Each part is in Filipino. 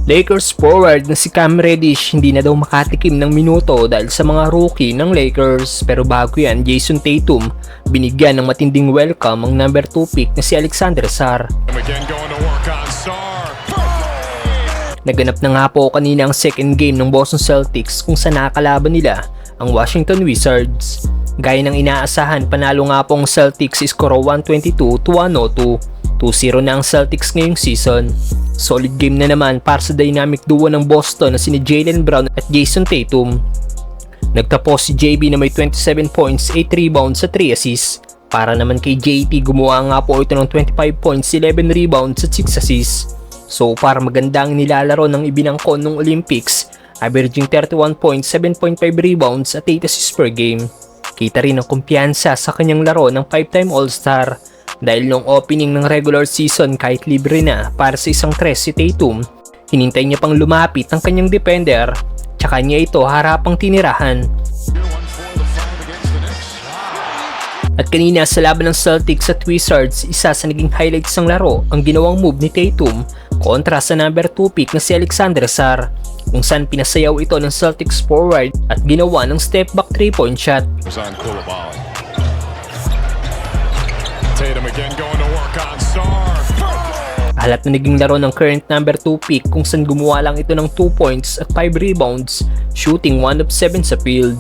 Lakers forward na si Cam Reddish hindi na daw makatikim ng minuto dahil sa mga rookie ng Lakers. Pero bago yan, Jason Tatum binigyan ng matinding welcome ang number 2 pick na si Alexander Sarr. Naganap na nga po kanina ang second game ng Boston Celtics kung saan nakakalaban nila ang Washington Wizards. Gaya ng inaasahan, panalo nga po ang Celtics score 122-102. 2-0 na ang Celtics ngayong season. Solid game na naman para sa dynamic duo ng Boston na sina Jaylen Brown at Jason Tatum. Nagtapos si JB na may 27 points, 8 rebounds at 3 assists. Para naman kay JT, gumawa nga po ito ng 25 points, 11 rebounds at 6 assists. So para maganda ang nilalaro ng ibinangkon ng Olympics, averaging 31 points, 7.5 rebounds at 8 assists per game. Kita rin ang kumpiyansa sa kanyang laro ng 5-time All-Star. Dahil nung opening ng regular season kahit libre na para sa isang tres si Tatum, hinintay niya pang lumapit ang kanyang defender, tsaka niya ito harapang tinirahan. At kanina sa laban ng Celtics at Wizards, isa sa naging highlights ng laro ang ginawang move ni Tatum kontra sa number 2 pick na si Alexander Sarr, kung saan pinasayaw ito ng Celtics forward at ginawa ng step back 3-point shot. Tatum again going to work on Sarr. Halat na naging laro ng current number 2 pick kung saan gumawa lang ito ng 2 points at 5 rebounds, shooting 1 of 7 sa field.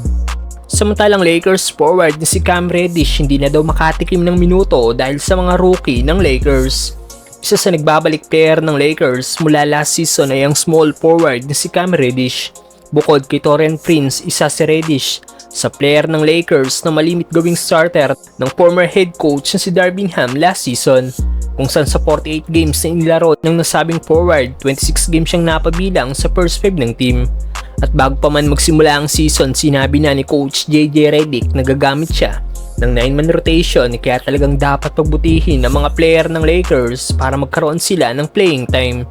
Samantalang Lakers forward na si Cam Reddish hindi na daw makatikim ng minuto dahil sa mga rookie ng Lakers. Isa sa nagbabalik player ng Lakers mula last season ay ang small forward na si Cam Reddish. Bukod kay Taurean Prince, isa si Reddish sa player ng Lakers na malimit gawing starter ng former head coach na si Darvin Ham last season, kung saan sa 48 games na inilaro ng nasabing forward, 26 games siyang napabilang sa first 5 ng team. At bago pa man magsimula ang season, sinabi na ni Coach JJ Redick na gagamit siya ng 9-man rotation, kaya talagang dapat pagbutihin ang mga player ng Lakers para magkaroon sila ng playing time.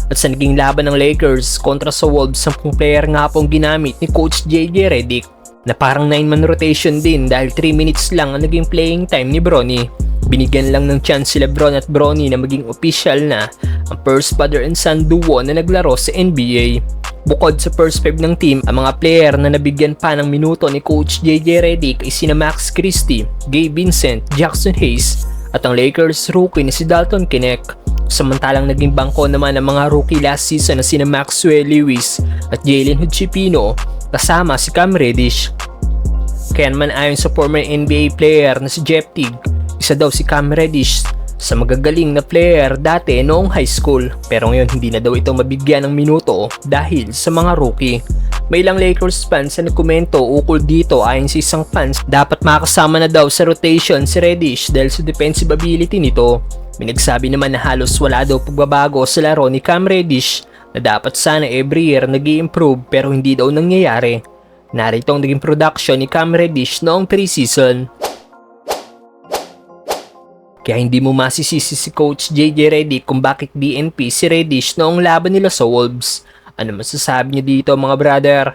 At sa naging laban ng Lakers kontra sa Wolves, 10 player nga pong ginamit ni Coach JJ Redick na parang 9-man rotation din dahil 3 minutes lang ang naging playing time ni Bronny. Binigyan lang ng chance si LeBron at Bronny na maging official na ang first father and son duo na naglaro sa NBA. Bukod sa first 5 ng team, ang mga player na nabigyan pa ng minuto ni Coach JJ Redick ay sina Max Christie, Gabe Vincent, Jackson Hayes at ang Lakers rookie na si Dalton Knecht. Samantalang naging bangko naman ang mga rookie last season na sina Maxwell Lewis at Jalen Hood-Schifino kasama si Cam Reddish. Kaya naman ayon sa former NBA player na si Jeff Teague, isa daw si Cam Reddish sa magagaling na player dati noong high school, pero ngayon hindi na daw ito mabigyan ng minuto dahil sa mga rookie. May ilang Lakers fans na nagkomento ukol dito. Ayon sa isang fans, dapat makasama na daw sa rotation si Reddish dahil sa defensive ability nito. May nagsabi naman na halos wala daw pagbabago sa laro ni Cam Reddish, na dapat sana every year nag-i-improve pero hindi daw nangyayari. Narito ang naging production ni Cam Reddish noong preseason. Kaya hindi mo masisisi si Coach JJ Redick kung bakit DNP si Reddish noong laban nila sa Wolves. Ano masasabi niyo dito mga brother?